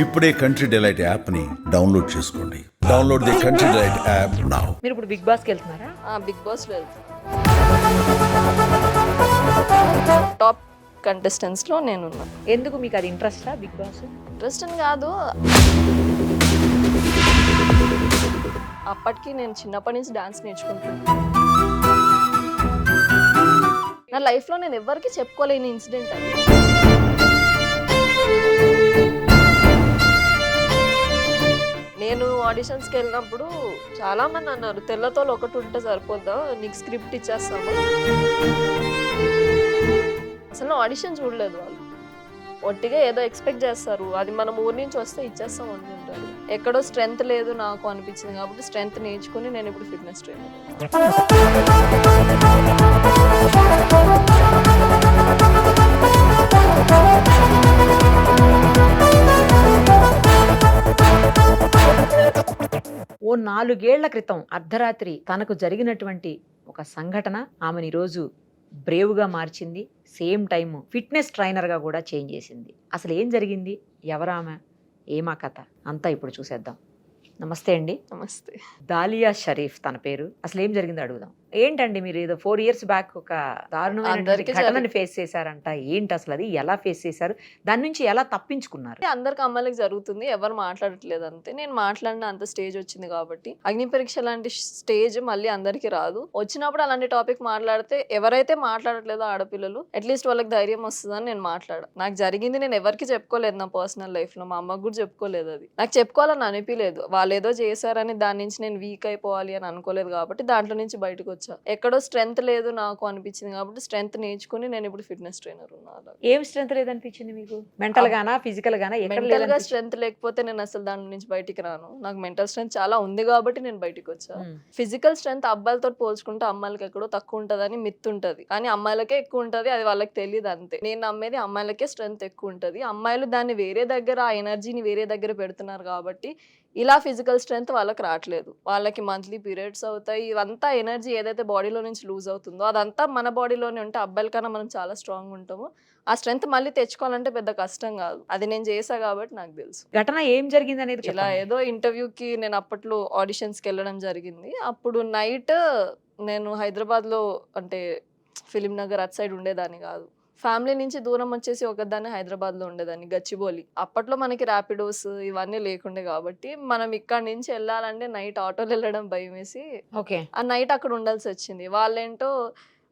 ఇప్పుడే country delight యాప్ని download చేసుకోండి. Download the country delight app now. మీరు ఇప్పుడు బిగ్ బాస్కి వెళ్తున్నారా? బిగ్ బాస్ వెళ్తాను. టాప్ కంటెస్టెంట్స్లో నేనున్నా. ఎందుకు మీకు అది ఇంట్రెస్టా బిగ్ బాస్? ఇంట్రెస్ట్ అని కాదు, అప్పటికి నేను చిన్నప్పటి నుంచి డాన్స్ నేర్చుకుంటున్నాను. నా లైఫ్లో నేను ఎవరికి చెప్పుకోలేని ఇన్సిడెంట్ అది. నేను ఆడిషన్స్కి వెళ్ళినప్పుడు చాలా మంది అన్నారు, తెల్లతోలు ఒకటి ఉంటే సరిపోద్దా, నీకు స్క్రిప్ట్ ఇచ్చేస్తాము. అసలు నా ఆడిషన్ చూడలేదు వాళ్ళు, ఒట్టిగా ఏదో ఎక్స్పెక్ట్ చేస్తారు, అది మనం ఊరి నుంచి వస్తే ఇచ్చేస్తాం అనుకుంటారు. ఎక్కడో స్ట్రెంగ్త్ లేదు నాకు అనిపించింది కాబట్టి స్ట్రెంగ్త్ నేర్చుకుని నేను ఇప్పుడు ఫిట్నెస్ ట్రైనర్. ఓ 4 ఏళ్ల క్రితం అర్ధరాత్రి తనకు జరిగినటువంటి ఒక సంఘటన ఆమెను ఈరోజు బ్రేవ్గా మార్చింది. సేమ్ టైం ఫిట్నెస్ ట్రైనర్గా కూడా చేంజ్ చేసింది. అసలు ఏం జరిగింది, ఎవరామె, ఏమా కథ అంతా ఇప్పుడు చూసేద్దాం. నమస్తే అండి. నమస్తే. దాలియా షరీఫ్ తన పేరు. అసలు ఏం జరిగిందో అడుగుదాం. ఏంటండి మీరు ఏదో 4 years బ్యాక్ ఒక దారుణమైన ఘటనని ఫేస్ చేశారంట, ఏంటి అసలు అది, ఎలా ఫేస్ చేశారు, దాని నుంచి ఎలా తప్పించుకున్నారు? అందరికి అమ్మాయిలకు జరుగుతుంది, ఎవరు మాట్లాడట్లేదు అంతే. నేను మాట్లాడిన అంత స్టేజ్ వచ్చింది కాబట్టి, అగ్ని పరీక్ష లాంటి స్టేజ్ మళ్ళీ అందరికి రాదు. వచ్చినప్పుడు అలాంటి టాపిక్ మాట్లాడితే ఎవరైతే మాట్లాడట్లేదో ఆడపిల్లలు అట్లీస్ట్ వాళ్ళకి ధైర్యం వస్తుందని నేను మాట్లాడా. నాకు జరిగింది నేను ఎవరికి చెప్పుకోలేదు, నా పర్సనల్ లైఫ్ లో మా అమ్మకు కూడా చెప్పుకోలేదు. అది నాకు చెప్పుకోవాలని అనిపించలేదు. వాళ్ళు ఏదో చేశారని దాని నుంచి నేను వీక్ అయిపోవాలి అని అనుకోలేదు కాబట్టి దాంట్లో నుంచి బయటకు వచ్చా. ఎక్కడో స్ట్రెంగ్త్ లేదు నాకు అనిపించింది కాబట్టి స్ట్రెంగ్త్ నేర్చుకుని నేను ఇప్పుడు ఫిట్నెస్ ట్రైనర్ ఉన్నాను. ఏం స్ట్రెంగ్త్ లేదనిపించింది మీకు? మెంటల్ గానా, ఫిజికల్ గానా? మెంటల్ గా స్ట్రెంగ్త్ లేకపోతే నేను అసలు దాని నుంచి బయటికి రాను. నాకు మెంటల్ స్ట్రెంగ్త్ చాలా ఉంది కాబట్టి నేను బయటికి వచ్చా. ఫిజికల్ స్ట్రెంగ్త్ అబ్బాయిలతో పోల్చుకుంటే అమ్మాయిలకి ఎక్కడో తక్కువ ఉంటదని మిత్ ఉంటది, కానీ అమ్మాయిలకే ఎక్కువ ఉంటది. అది వాళ్ళకి తెలియదు అంతే. నేను నమ్మేది అమ్మాయిలకే స్ట్రెంగ్త్ ఎక్కువ ఉంటది. అమ్మాయిలు దాన్ని వేరే దగ్గర, ఆ ఎనర్జీని వేరే దగ్గర పెడుతున్నారు కాబట్టి ఇలా ఫిజికల్ స్ట్రెంగ్త్ వాళ్ళకి రావట్లేదు. వాళ్ళకి మంత్లీ పీరియడ్స్ అవుతాయి. ఇవంతా ఎనర్జీ ఏదైతే బాడీలో నుంచి లూజ్ అవుతుందో అదంతా మన బాడీలోనే ఉంటే అబ్బాయిల కన్నా మనం చాలా స్ట్రాంగ్ ఉంటాము. ఆ స్ట్రెంగ్త్ మళ్ళీ తెచ్చుకోవాలంటే పెద్ద కష్టం కాదు. అది నేను చేసా కాబట్టి నాకు తెలుసు. ఘటన ఏం జరిగింది అనేది. ఇలా ఏదో ఇంటర్వ్యూకి నేను అప్పట్లో ఆడిషన్స్కి వెళ్ళడం జరిగింది. అప్పుడు నైట్ నేను హైదరాబాద్లో, అంటే ఫిలిం నగర్ అటు సైడ్ ఉండేదాన్ని కాదు, ఫ్యామిలీ నుంచి దూరం వచ్చేసి ఒకదాన్ని హైదరాబాద్లో ఉండేదాన్ని, గచ్చిబౌలి. అప్పట్లో మనకి ర్యాపిడోస్ ఇవన్నీ లేకుండే కాబట్టి మనం ఇక్కడ నుంచి వెళ్ళాలంటే నైట్ ఆటోలో వెళ్ళడం భయం వేసి ఆ నైట్ అక్కడ ఉండాల్సి వచ్చింది. వాళ్ళేంటో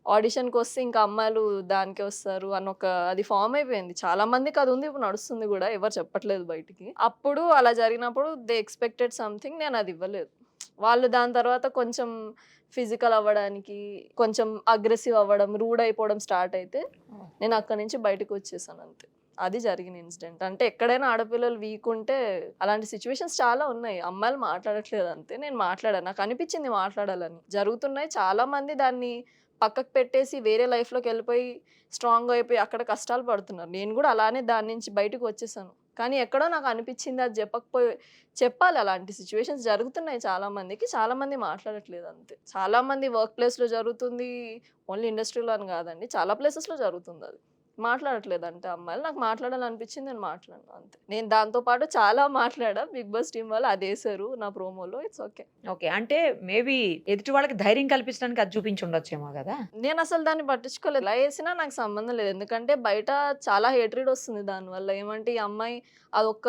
ఆడిషన్కి వస్తే ఇంకా అమ్మాయిలు దానికే వస్తారు అని అది ఫామ్ అయిపోయింది. చాలా మందికి అది ఉంది, ఇప్పుడు నడుస్తుంది కూడా, ఎవరు చెప్పట్లేదు బయటికి. అప్పుడు అలా జరిగినప్పుడు దే ఎక్స్పెక్టెడ్ సంథింగ్, నేను అది ఇవ్వలేదు. వాళ్ళు దాని తర్వాత కొంచెం ఫిజికల్ అవ్వడానికి, కొంచెం అగ్రెసివ్ అవ్వడం, రూడ్ అయిపోవడం స్టార్ట్ అయితే నేను అక్కడి నుంచి బయటకు వచ్చేసాను అంతే. అది జరిగిన ఇన్సిడెంట్. అంటే ఎక్కడైనా ఆడపిల్లలు వీక్ ఉంటే అలాంటి సిచ్యువేషన్స్ చాలా ఉన్నాయి. అమ్మాయిలు మాట్లాడట్లేదు అంతే. నేను మాట్లాడాను, నాకు అనిపించింది మాట్లాడాలని. జరుగుతున్నాయి, చాలా మంది దాన్ని పక్కకు పెట్టేసి వేరే లైఫ్లోకి వెళ్ళిపోయి స్ట్రాంగ్ అయిపోయి అక్కడ కష్టాలు పడుతున్నారు. నేను కూడా అలానే దాని నుంచి బయటకు వచ్చేసాను. కానీ ఎక్కడో నాకు అనిపించింది అది చెప్పాలి. అలాంటి సిచ్యువేషన్స్ జరుగుతున్నాయి చాలా మందికి, చాలా మంది మాట్లాడట్లేదు అంతే. చాలా మంది వర్క్ ప్లేస్లో జరుగుతుంది, ఓన్లీ ఇండస్ట్రీలో అని కాదండి, చాలా ప్లేసెస్లో జరుగుతుంది. అది మాట్లాడట్లేదు అంటే అమ్మాయిలు. నాకు మాట్లాడాలనిపించింది, నేను మాట్లాడాను అంతే. నేను దాంతోపాటు చాలా మాట్లాడా. బిగ్ బాస్ టీం వాళ్ళు అది వేసారు నా ప్రోమోలో. It's okay. ఓకే, అంటే మేబీ ఎదుటి వాళ్ళకి ధైర్యం కల్పించడానికి అది చూపించి ఉండొచ్చేమో కదా. నేను అసలు దాన్ని పట్టించుకోలేదు. ఎలా వేసినా నాకు సంబంధం లేదు, ఎందుకంటే బయట చాలా హేట్రీడ్ వస్తుంది దానివల్ల. ఏమంటే ఈ అమ్మాయి అదొక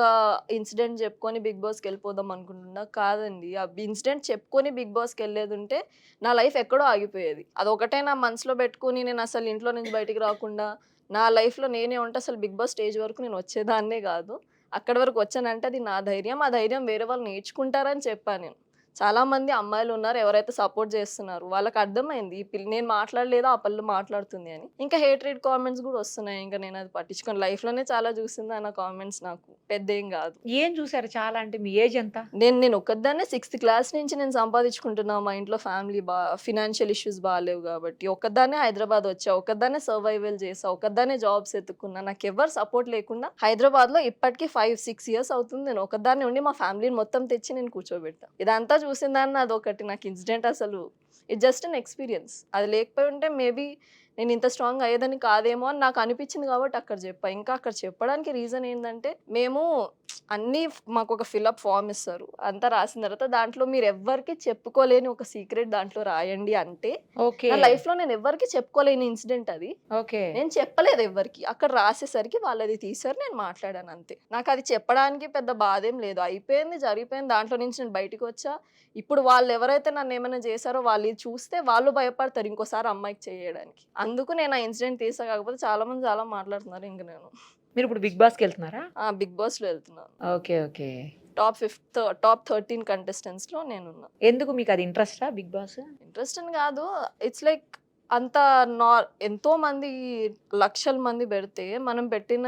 ఇన్సిడెంట్ చెప్పుకొని బిగ్ బాస్కి వెళ్ళిపోదాం అనుకుంటున్నా. కాదండి, ఆ ఇన్సిడెంట్ చెప్పుకొని బిగ్ బాస్కి వెళ్ళేది ఉంటే నా లైఫ్ ఎక్కడో ఆగిపోయేది. అదొకటే నా మనసులో పెట్టుకుని నేను అసలు ఇంట్లో నుంచి బయటికి రాకుండా నా లైఫ్లో నేనే ఉంటే అసలు బిగ్ బాస్ స్టేజ్ వరకు నేను వచ్చేదాన్నే కాదు. అక్కడి వరకు వచ్చానంటే అది నా ధైర్యం. ఆ ధైర్యం వేరే వాళ్ళు నేర్చుకుంటారని చెప్పాను నేను. చాలా మంది అమ్మాయిలు ఉన్నారు ఎవరైతే సపోర్ట్ చేస్తున్నారు, వాళ్ళకి అర్థమైంది ఈ నేను మాట్లాడలేదు, ఆ పిల్ల మాట్లాడుతుంది అని. ఇంకా హేట్రేడ్ కామెంట్స్ కూడా వస్తున్నాయి. ఇంకా నేను అది పట్టించుకొని లైఫ్లోనే చాలా చూసింది అన్న కామెంట్స్. నాకు పెద్ద ఏం కాదు. ఏం చూసారు చాలా? అంటే మీ ఏజ్ ఎంత? నేను ఒక్కదాన్నే 6th క్లాస్ నుంచి నేను సంపాదించుకుంటున్నా. మా ఇంట్లో ఫ్యామిలీ ఫినాన్షియల్ ఇష్యూస్ బాగాలేవు కాబట్టి ఒక్కదాన్నే హైదరాబాద్ వచ్చా, ఒక్కదాన్నే సర్వైవల్ చేసా, ఒక్కదాన్నే జాబ్స్ ఎత్తుకున్నా. నాకు ఎవరు సపోర్ట్ లేకుండా హైదరాబాద్లో ఇప్పటికీ 5-6 years అవుతుంది. నేను ఒక్కదాన్నే ఉండి మా ఫ్యామిలీని మొత్తం తెచ్చి నేను కూర్చోబెట్టా. ఇదంతా చూసిందాన్ని అదొకటి నాకు ఇన్సిడెంట్. అసలు ఇట్ జస్ట్ అన్ ఎక్స్పీరియన్స్. అది లేకపోయి ఉంటే మేబీ నేను ఇంత స్ట్రాంగ్ అయ్యేదని కాదేమో అని నాకు అనిపించింది కాబట్టి అక్కడ చెప్పా. ఇంకా అక్కడ చెప్పడానికి రీజన్ ఏంటంటే, మేము అన్నీ మాకు ఒక ఫిల్అప్ ఫామ్ ఇస్తారు. అంతా రాసిన తర్వాత దాంట్లో మీరు ఎవ్వరికి చెప్పుకోలేని ఒక సీక్రెట్ దాంట్లో రాయండి అంటే, ఓకే. నా లైఫ్‌లో నేను ఎవ్వరికి చెప్పుకోలేని ఇన్సిడెంట్ అది. ఓకే. నేను చెప్పలేదు ఎవ్వరికి. అక్కడ రాసేసరికి వాళ్ళది తీశారు. నేను మాట్లాడాను అంతే. నాకది చెప్పడానికి పెద్ద బాధేం లేదు. అయిపోయింది, జరిగిపోయింది. దాంట్లో నుంచి నేను బయటికొచ్చా. ఇప్పుడు వాళ్ళెవరైతే నన్నేమైనా చేశారో వాళ్ళు ఇది చూస్తే వాళ్ళు భయపడతారు ఇంకోసారి అమ్మాయికి చేయడానికి. అందుకు నేను ఆ ఇన్సిడెంట్ తీసా. కాకపోతే చాలా మంది చాలా మాట్లాడుతున్నారు ఇంక నేను. మీరిప్పుడు 'బిగ్ బాస్'కి వెళ్తున్నారా? బిగ్ బాస్‌లో వెళ్తున్నాను. ఓకే. ఓకే. టాప్ 13 కంటెస్టెంట్స్‌లో నేనున్నా. ఎందుకు మీకది ఇంట్రెస్టా 'బిగ్ బాస్'? ఇంట్రెస్ట్ అని కాదు. ఇట్స్ లైక్ అంత ఎంతో మంది లక్షల మంది పెడితే మనం పెట్టిన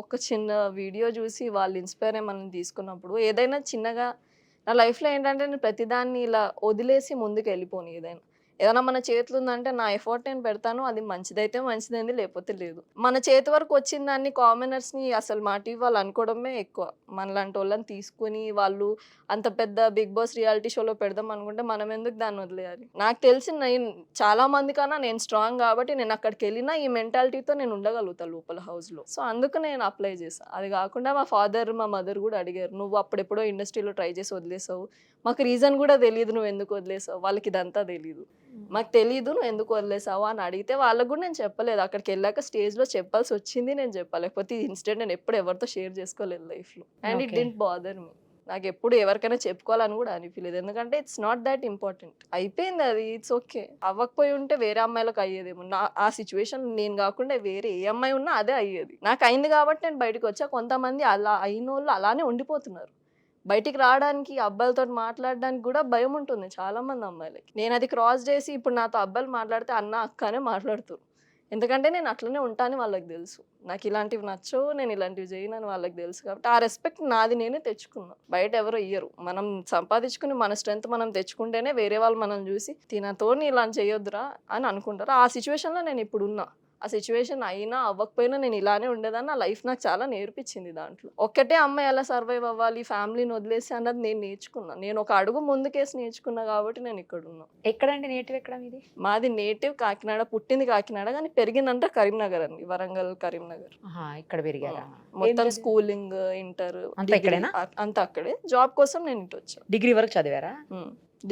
ఒక చిన్న వీడియో చూసి వాళ్ళు ఇన్స్పైర్ అయ్యి మనం తీసుకున్నప్పుడు ఏదైనా చిన్నగా నా లైఫ్‌లో ఏంటంటే నేను ప్రతిదాన్ని ఇలా వదిలేసి ముందుకు వెళ్ళిపోను. ఏదైనా మన చేతిలో ఉందంటే నా ఎఫర్ట్ నేను పెడతాను. అది మంచిదైతే మంచిదైంది, లేకపోతే లేదు. మన చేతి వరకు వచ్చిన దాన్ని కామనర్స్‌ని అసలు మాట ఇవ్వాలి అనుకోవడమే ఎక్కువ. మనలాంటి వాళ్ళని తీసుకొని వాళ్ళు అంత పెద్ద బిగ్ బాస్ రియాలిటీ షోలో పెడదాం అనుకుంటే మనం ఎందుకు దాన్ని వదిలేయాలి? నాకు తెలిసి నేను చాలా మంది కన్నా నేను స్ట్రాంగ్ కాబట్టి నేను అక్కడికి వెళ్ళినా ఈ మెంటాలిటీతో నేను ఉండగలుగుతా లోపల హౌస్‌లో. సో అందుకు నేను అప్లై చేశా. అది కాకుండా మా ఫాదర్, మా మదర్ కూడా అడిగారు. నువ్వు అప్పుడెప్పుడో ఇండస్ట్రీలో ట్రై చేసి వదిలేసావు. మాకు రీజన్ కూడా తెలీదు నువ్వు ఎందుకు వదిలేసావు. వాళ్ళకి ఇదంతా తెలీదు. మాకు తెలీదు నువ్వు ఎందుకు వదిలేసావు అని అడిగితే వాళ్ళకు కూడా నేను చెప్పలేదు. అక్కడికి వెళ్ళాక స్టేజ్‌లో చెప్పాల్సి వచ్చింది నేను చెప్పాలి. లేకపోతే ఈ ఇన్సిడెంట్ నేను ఎప్పుడు ఎవరితో షేర్ చేసుకోలేదు లైఫ్‌లో. And it okay. Didn't bother me. నాకు ఎప్పుడు ఎవరికైనా చెప్పుకోవాలని కూడా అనిపించలేదు. ఎందుకంటే ఇట్స్ నాట్ దట్ ఇంపార్టెంట్. అయిపోయింది అది. It's okay. అవ్వకపోయి ఉంటే వేరే అమ్మాయిలకు అయ్యేదేమో. ఆ సిచ్యువేషన్ నేను కాకుండా వేరే ఏ అమ్మాయి ఉన్నా అదే అయ్యేది. నాకు అయింది కాబట్టి నేను బయటకు వచ్చా. కొంతమంది అలా అయినోళ్ళు అలానే ఉండిపోతున్నారు. బయటికి రావడానికి అబ్బాయిలతో మాట్లాడడానికి కూడా భయం ఉంటుంది చాలా మంది అమ్మాయిలకి. నేను అది క్రాస్ చేసి ఇప్పుడు నాతో అబ్బాయిలు మాట్లాడితే అన్న అక్క అనే మాట్లాడుతారు. ఎందుకంటే నేను అట్లనే ఉంటాను వాళ్ళకి తెలుసు. నాకు ఇలాంటివి నచ్చవు, నేను ఇలాంటివి చేయనని వాళ్ళకి తెలుసు. కాబట్టి ఆ రెస్పెక్ట్ నాది నేనే తెచ్చుకున్నా. బయట ఎవరు ఇయ్యరు. మనం సంపాదించుకుని మన స్ట్రెంత్ మనం తెచ్చుకుంటేనే వేరే వాళ్ళు మనల్ని చూసి తినతోని ఇలా చేయొద్దురా అని అనుకుంటారు. ఆ సిచ్యువేషన్లో నేను ఇప్పుడు ఉన్నా. ఆ సిచ్యువేషన్ అయినా అవ్వకపోయినా నేను ఇలానే ఉండేదాన్ని. నా లైఫ్ నాకు చాలా నేర్పించింది దాంట్లో. ఒక్కటే అమ్మాయి ఎలా సర్వైవ్ అవ్వాలి, ఫ్యామిలీని వదిలేసి అన్నది నేను నేర్చుకున్నా. నేను ఒక అడుగు ముందుకేసి నేర్చుకున్నా కాబట్టి నేను ఇక్కడ ఉన్నా. ఎక్కడండి నేటివ్ ఎక్కడ మీది? మాది నేటివ్ కాకినాడ, పుట్టింది కాకినాడ కానీ పెరిగిందంటే కరీంనగర్ అండి. వరంగల్, కరీంనగర్. ఇక్కడ పెరిగారా? మొత్తం స్కూలింగ్, ఇంటర్ అంతా ఇక్కడేనా? అంతా అక్కడే. జాబ్ కోసం నేను ఇటు వచ్చా. డిగ్రీ వరకు చదివారా?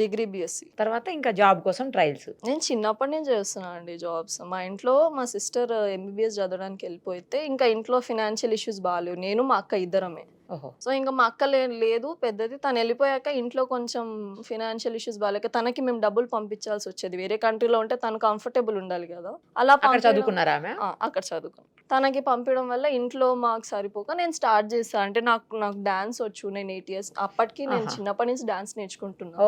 Degree BSc. తర్వాత ఇంకా జాబ్ కోసం ట్రయల్స్. నేను చిన్నప్పటి నుంచి చేస్తున్నా అండి జాబ్స్. మా ఇంట్లో మా సిస్టర్ ఎంబీబీఎస్ చదవడానికి వెళ్ళిపోతే ఇంకా ఇంట్లో ఫినాన్షియల్ ఇష్యూస్ బాగాలేవు. నేను మా అక్క ఇద్దరమే. ఓహో. సో ఇంకా మా అక్క లేదు పెద్దది. తను వెళ్ళిపోయాక ఇంట్లో కొంచెం ఫినాన్షియల్ ఇష్యూస్ బాగాలేక తనకి మేము డబ్బులు పంపించాల్సి వచ్చేది. వేరే కంట్రీలో ఉంటే తను కంఫర్టబుల్ ఉండాలి కదా. అలా చదువుకున్నారా ఆమె? అక్కడ చదువుకున్నాను. తనకి పంపించడం వల్ల ఇంట్లో మాకు సరిపోక నేను స్టార్ట్ చేస్తాను. అంటే నాకు డాన్స్ వచ్చు. నేను 8 years అప్పటికి నేను చిన్నప్పటి నుంచి డాన్స్ నేర్చుకుంటున్నాను.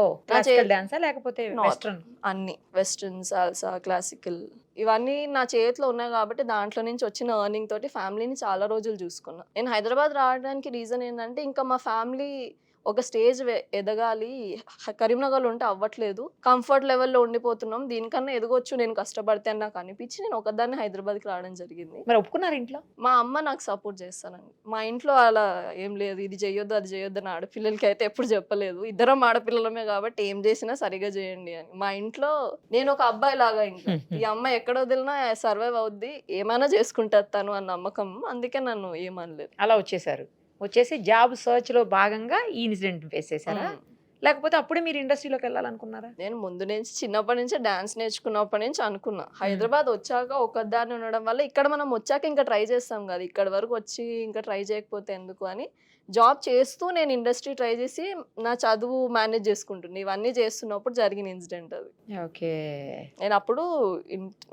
లేకపోతే వెస్ట్రన్? అన్ని వెస్ట్రన్, సాల్సా, క్లాసికల్ ఇవన్నీ నా చేతిలో ఉన్నాయి కాబట్టి దాంట్లో నుంచి వచ్చిన ఎర్నింగ్ తోటి ఫ్యామిలీని చాలా రోజులు చూసుకున్నా. నేను హైదరాబాద్ రావడానికి రీజన్ ఏంటంటే ఇంకా మా ఫ్యామిలీ ఒక స్టేజ్ ఎదగాలి, కరీంనగర్లో ఉంటే అవ్వట్లేదు, కంఫర్ట్ లెవెల్లో ఉండిపోతున్నాం, దీనికన్నా ఎదగొచ్చు నేను కష్టపడితే అని నాకు అనిపించి నేను ఒకదాన్ని హైదరాబాద్కి రావడం జరిగింది. మరి ఒప్పుకున్నారు ఇంట్లో? మా అమ్మ నాకు సపోర్ట్ చేస్తానండి. మా ఇంట్లో అలా ఏం లేదు, ఇది చేయొద్దు అది చేయొద్దు అని ఆడపిల్లలకి అయితే ఎప్పుడు చెప్పలేదు. ఇద్దరం ఆడపిల్లలమే కాబట్టి ఏం చేసినా సరిగా చేయండి అని. మా ఇంట్లో నేను ఒక అబ్బాయి లాగా ఇంకా ఈ అమ్మాయి ఎక్కడ వదిలినా సర్వైవ్ అవుద్ది, ఏమైనా చేసుకుంటా తను అన్న నమ్మకం. అందుకే నన్ను ఏమనలేదు. అలా వచ్చేసి జాబ్ సర్చ్ లో భాగంగా ఈ ఇన్సిడెంట్ ఫేస్ చేశారా? లేకపోతే అప్పుడే మీరు ఇండస్ట్రీలోకి వెళ్ళాలనుకున్నారా? నేను ముందు నుంచి చిన్నప్పటి నుంచి డాన్స్ నేర్చుకున్నప్పటి నుంచి అనుకున్నా. హైదరాబాద్ వచ్చాక ఒకదాన్ని ఉండడం వల్ల ఇక్కడ మనం వచ్చాక ఇంకా ట్రై చేస్తాం కదా, ఇక్కడ వరకు వచ్చి ఇంకా ట్రై చేయకపోతే ఎందుకు అని జాబ్ చేస్తూ నేను ఇండస్ట్రీ ట్రై చేసి నా చదువు మేనేజ్ చేసుకుంటున్నా. ఇవన్నీ చేస్తున్నప్పుడు జరిగిన ఇన్సిడెంట్ అది. ఓకే. నేను అప్పుడు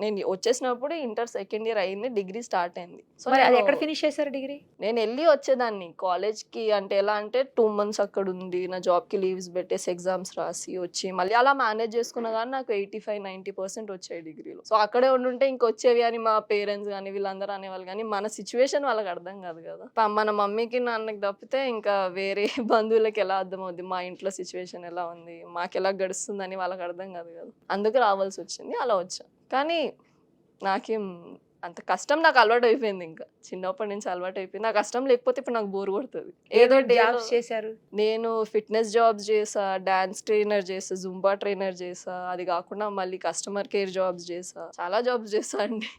నేను వచ్చేసినప్పుడు ఇంటర్ సెకండ్ ఇయర్ అయింది, డిగ్రీ స్టార్ట్ అయింది. సో అది ఎక్కడ ఫినిష్ చేశారు డిగ్రీ? నేను వెళ్ళి వచ్చేదాన్ని కాలేజ్కి. అంటే ఎలా అంటే 2 months అక్కడ ఉంది, నా జాబ్కి లీవ్స్ పెట్టేసి ఎగ్జామ్స్ రాసి వచ్చి మళ్ళీ అలా మేనేజ్ చేసుకున్నా కానీ నాకు 85-90% వచ్చాయి డిగ్రీలో. సో అక్కడే ఉండుంటే ఇంకొచ్చేవి అని మా పేరెంట్స్ కానీ వీళ్ళందరూ అనేవాళ్ళు. కానీ మన సిచ్యువేషన్ వాళ్ళకి అర్థం కాదు కదా. మన మమ్మీకి నాన్నకి తప్పితే ఇంకా వేరే బంధువులకి ఎలా అర్థమవుద్ది మా ఇంట్లో సిచ్యువేషన్ ఎలా ఉంది, మాకు ఎలా గడుస్తుందని వాళ్ళకి అర్థం కాదు కదా. అందుకు రావాల్సి వచ్చింది, అలా వచ్చా. కానీ నాకేం అంత కష్టం నాకు అలవాటు అయిపోయింది. ఇంకా చిన్నప్పటి నుంచి అలవాటు అయిపోయింది. ఆ కష్టం లేకపోతే ఇప్పుడు నాకు బోర్ కొడుతుంది. ఏదో జాబ్స్ చేశారు. నేను ఫిట్నెస్ జాబ్స్ చేసా, డాన్స్ ట్రైనర్ చేసా, జుంబా ట్రైనర్ చేసా, అది కాకుండా మళ్ళీ కస్టమర్ కేర్ జాబ్స్ చేసా, చాలా జాబ్స్ చేసా అండి.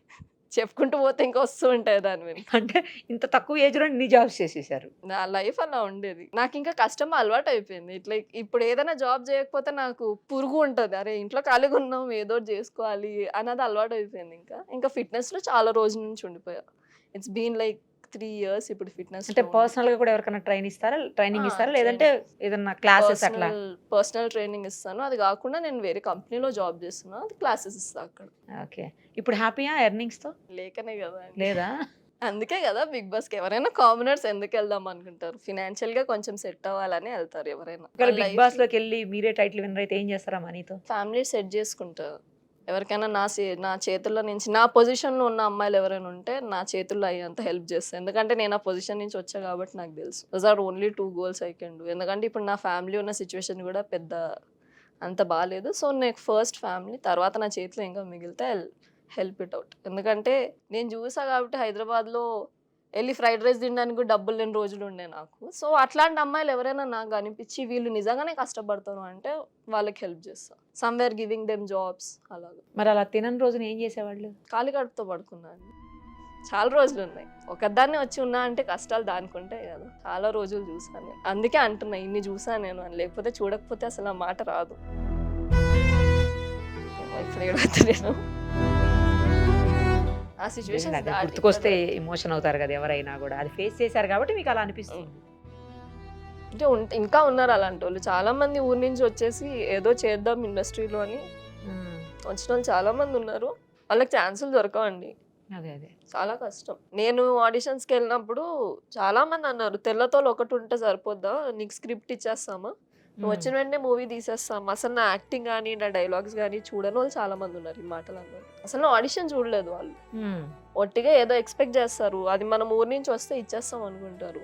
చెప్పుకుంటూ పోతే ఇంకా వస్తూ ఉంటాయి దాని మీద. అంటే ఇంత తక్కువ ఏజ్లో ఇన్ని జాబ్స్ చేసేసారు. నా లైఫ్ అలా ఉండేది. నాకు ఇంకా కష్టం అలవాటు అయిపోయింది. ఇట్లా ఇప్పుడు ఏదైనా జాబ్ చేయకపోతే నాకు పురుగు ఉంటుంది. అరే ఇంట్లో ఖాళీగా ఉన్నాం ఏదో ఒకటి చేసుకోవాలి అన్నది అలవాటు అయిపోయింది. ఇంకా ఫిట్నెస్లో చాలా రోజుల నుంచి ఉండిపోయా. ఇట్స్ బీన్ లైక్ 3 years ఇప్పుడు ఫిట్నెస్. అంటే పర్సనల్ గా కూడా ఎవరికైనా ట్రైనింగ్ ఇస్తారా లేదంటే ఏదన్నా క్లాసెస్ అట్లా? పర్సనల్ ట్రైనింగ్ ఇస్తాను. అది కాకుండా నేను వేరే కంపెనీలో జాబ్ చేస్తున్నా, అది క్లాసెస్ ఇస్తాను అక్కడ. ఓకే. ఇప్పుడు హ్యాపీయా ఎర్నింగ్స్ తో? లేకనే కదా అండి. లేదా? అందుకే కదా బిగ్ బాస్కి ఎవరైనా కామనర్స్ ఎందుకు వెళ్దాం అనుకుంటారు, ఫినాన్షియల్ గా కొంచెం సెట్ అవ్వాలని వెళ్తారు ఎవరైనా. బిగ్ బాస్ లోకి వెళ్ళి మీరే టైటిల్ విన్నర్ అయితే ఏం చేస్తారా మనీతో? ఫ్యామిలీ సెట్ చేసుకుంటారు. ఎవరికైనా నా చేతుల్లో నుంచి, నా పొజిషన్లో ఉన్న అమ్మాయిలు ఎవరైనా ఉంటే నా చేతుల్లో అయ్యేంత హెల్ప్ చేస్తాను. ఎందుకంటే నేను ఆ పొజిషన్ నుంచి వచ్చా కాబట్టి నాకు తెలుసు. Those are only 2 goals I can do. ఎందుకంటే ఇప్పుడు నా ఫ్యామిలీ ఉన్న సిచ్యువేషన్ కూడా పెద్ద అంత బాగాలేదు. సో నాకు ఫస్ట్ ఫ్యామిలీ, తర్వాత నా చేతిలో ఇంకా మిగిలితే హెల్ప్ ఇట్ అవుట్. ఎందుకంటే నేను చూసా కాబట్టి హైదరాబాద్లో వెళ్ళి ఫ్రైడ్ రైస్ తినడానికి కూడా డబ్బులు లేని రోజులు ఉండే నాకు. సో అట్లాంటి అమ్మాయిలు ఎవరైనా నాకు అనిపించి వీళ్ళు నిజంగానే కష్టపడతారు అంటే వాళ్ళకి హెల్ప్ చేస్తా. సమ్వేర్ గివింగ్ దెమ్ జాబ్స్ అలాగా. మరి అలా తినని రోజున ఏం చేసేవాళ్ళు? ఖాళీ కడుపుతో పడుకున్నాను. చాలా రోజులు ఉన్నాయి. ఒకదాన్నే వచ్చి ఉన్నా అంటే కష్టాలు దానికి ఉంటాయి కదా. చాలా రోజులు చూసాను. అందుకే అంటున్నా ఇన్ని చూసాను నేను అని. లేకపోతే చూడకపోతే అసలు ఆ మాట రాదు. ఇప్పుడు ఏడవద్దు నేను. ఆ సిచ్యువేషన్ గుర్తుకొస్తే ఎమోషన్ అవుతారు కదా ఎవరైనా కూడా. అది ఫేస్ చేశారు కాబట్టి మీకు అలా అనిపిస్తుంది. అంటే ఇంకా ఉన్నారు అలాంటి వాళ్ళు చాలా మంది. ఊరి నుంచి వచ్చేసి ఏదో చేద్దాం ఇండస్ట్రీలో అని వచ్చిన వాళ్ళు చాలా మంది ఉన్నారు. వాళ్ళకి ఛాన్సులు దొరకవండి. అదే చాలా కష్టం. నేను ఆడిషన్స్కి వెళ్ళినప్పుడు చాలా మంది అన్నారు తెల్లతోలు ఒకటి ఉంటే సరిపోద్దా, నీకు స్క్రిప్ట్ ఇచ్చేస్తామా, నువ్వు వచ్చిన వెంటనే మూవీ తీసేస్తాం, అసలు నా యాక్టింగ్ కానీ నా డైలాగ్స్ కానీ చూడని వాళ్ళు చాలా మంది ఉన్నారు. ఈ మాటలు అన్నారు. అసలు నా ఆడిషన్ చూడలేదు వాళ్ళు. ఒట్టిగా ఏదో ఎక్స్పెక్ట్ చేస్తారు, అది మనం ఊరి నుంచి వస్తే ఇచ్చేస్తాం అనుకుంటారు.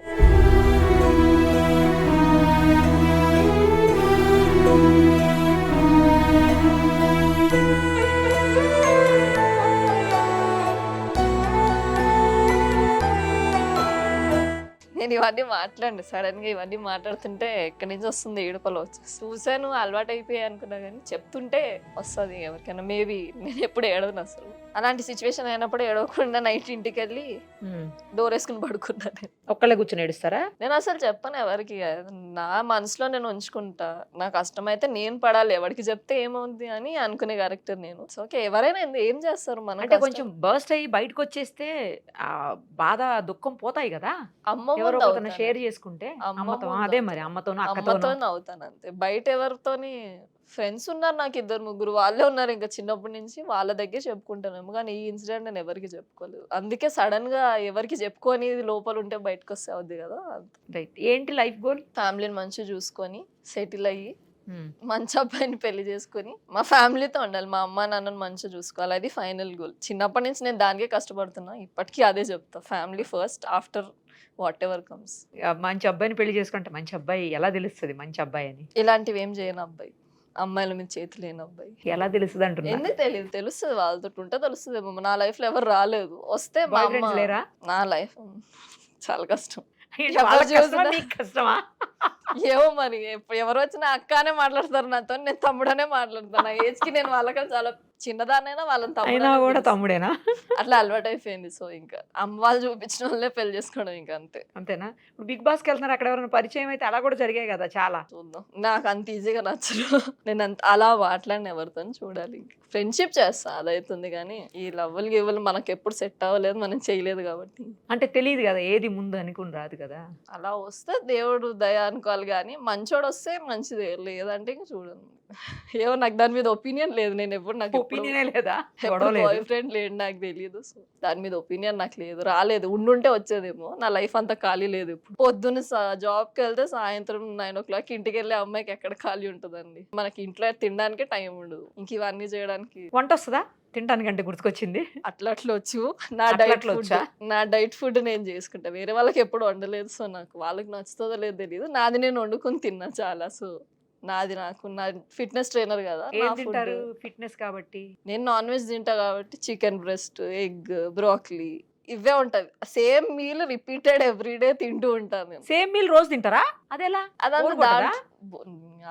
నేను ఇవన్నీ మాట్లాడండి సడన్ గా ఇవన్నీ మాట్లాడుతుంటే ఎక్కడి నుంచి వస్తుంది ఏడుపలో చూసాను అలవాటు అయిపోయాయి అనుకున్నా కానీ చెప్తుంటే వస్తుంది ఎవరికైనా. మేబీ నేను ఎప్పుడు ఏడవను అసలు. అలాంటి సిచ్యువేషన్ అయినప్పుడు ఏడవకుండా నైట్ ఇంటికి వెళ్ళి డోర్ వేసుకుని పడుకున్నాను. ఒక్కళ్ళే కూర్చొని ఏడుస్తారా? నేను అసలు చెప్పను ఎవరికి. నా మనసులో నేను ఉంచుకుంటా. నా కష్టమైతే నేను పడాలి, ఎవరికి చెప్తే ఏమవుద్ది అని అనుకునే క్యారెక్టర్ నేను. సో ఓకే ఎవరైనా ఏం చేస్తారు మనం. అంటే కొంచెం బర్స్ట్ అయ్యి బయటకు వచ్చేస్తే ఆ బాధ దుఃఖం పోతాయి కదా. అమ్మతో షేర్ చేసుకుంటే అదే మరి అమ్మతోనే అవుతాను అంతే. బయట ఎవరితోని ఫ్రెండ్స్ ఉన్నారు నాకు 2-3 వాళ్ళే ఉన్నారు ఇంకా చిన్నప్పటి నుంచి. వాళ్ళ దగ్గర చెప్పుకుంటానేమో కానీ ఈ ఇన్సిడెంట్ నేను ఎవరికి చెప్పుకోలేదు. అందుకే సడన్ గా ఎవరికి చెప్పుకొని లోపల ఉంటే బయటకు వస్తే అవుద్ది కదా. ఏంటి లైఫ్ గోల్? ఫ్యామిలీని మంచిగా చూసుకొని సెటిల్ అయ్యి మంచి అబ్బాయిని పెళ్లి చేసుకుని మా ఫ్యామిలీతో ఉండాలి. మా అమ్మ నాన్నని మంచిగా చూసుకోవాలి. అది ఫైనల్ గోల్. చిన్నప్పటి నుంచి నేను దానికే కష్టపడుతున్నా. ఇప్పటికీ అదే చెప్తా, family first after what ever comes. మంచి అబ్బాయిని పెళ్లి చేసుకుంటే మంచి అబ్బాయి ఎలా తెలుస్తుంది మంచి అబ్బాయి అని? ఇలాంటివి ఏం చేయను అబ్బాయి, అమ్మాయిల మీద చేతులు లేని అబ్బాయి. ఎలా తెలుస్తుంది అంటున్నా? ఎందుకు తెలియదు, తెలుస్తుంది వాళ్ళతో ఉంటే తెలుస్తుంది. నా లైఫ్ లో ఎవరు రాలేదు. వస్తే లేరా? నా లైఫ్ చాలా కష్టం. కష్టమా ఏమో మరి ఎవరు వచ్చినా అక్కనే మాట్లాడతారు నాతో, నేను తమ్ముడనే మాట్లాడతాను. నా ఏజ్ కి నేను వాళ్ళకన్నా చాలా చిన్నదానైనా వాళ్ళని తమ్ముడేనా అట్లా అలవాటు అయిపోయింది. సో ఇంకా అమ్మ వాళ్ళు చూపించిన వాళ్ళే పెళ్లి చేసుకోవడం ఇంకా అంతేనా? ఇప్పుడు బిగ్ బాస్ కి వెళ్తున్నారు, అక్కడ ఎవరైనా పరిచయం అయితే అలా కూడా జరిగాయి కదా చాలా. చూద్దాం. నాకు అంత ఈజీగా నచ్చరు. నేను అంత అలా మాట్లాడిన ఎవరితో చూడాలి. ఫ్రెండ్షిప్ చేస్తా అదైతుంది కానీ ఈ లవ్వులు గివ్వులు మనకి ఎప్పుడు సెట్ అవ్వలేదు, మనం చేయలేదు కాబట్టి. అంటే తెలియదు కదా ఏది ముందు అనుకుని రాదు కదా. అలా వస్తే దేవుడు దయ అనుకోవాలి కానీ మంచోడు వస్తే మంచిదే, లేదంటే ఇంకా చూడండి. ఏమో నాకు దాని మీద ఒపీనియన్ లేదు. నేను ఎప్పుడు నాకు ఒపీనియన్ లేదా, బాయ్ ఫ్రెండ్ లేడు నాకు తెలియదు. సో దాని మీద ఒపీనియన్ నాకు లేదు, రాలేదు. ఉండుంటే వచ్చేదేమో. నా లైఫ్ అంతా ఖాళీ లేదు. ఇప్పుడు పొద్దున్న జాబ్కి వెళ్తే సాయంత్రం 9 o'clock ఇంటికి వెళ్ళే అమ్మాయికి ఎక్కడ ఖాళీ ఉంటుందండి. మనకి ఇంట్లో తినడానికి టైం ఉండదు, ఇంక ఇవన్నీ చేయడానికి. వంట వస్తుందా తినడానికి? అంటే గుర్తుకొచ్చింది అట్లా వచ్చు. నా డైట్ ఫుడ్ నేను చేసుకుంటా, వేరే వాళ్ళకి ఎప్పుడు వండలేదు. సో నాకు వాళ్ళకి నచ్చుతుందో లేదో తెలియదు. నాది నేను వండుకొని తిన్నా చాలా. సో నాది నాకు నా ఫిట్నెస్ ట్రైనర్ కదా, ఫిట్నెస్ కాబట్టి నేను నాన్ వెజ్ తింటా కాబట్టి చికెన్ బ్రెస్ట్, ఎగ్, బ్రోకలీ, ఇవే ఉంటది. సేమ్ మీల్ రిపీటెడ్ ఎవ్రీడే తింటూ ఉంటాను నేను. సేమ్ మీల్ రోజు తింటారా? అదెలా? అదంతా బోర్ కొట్టదా?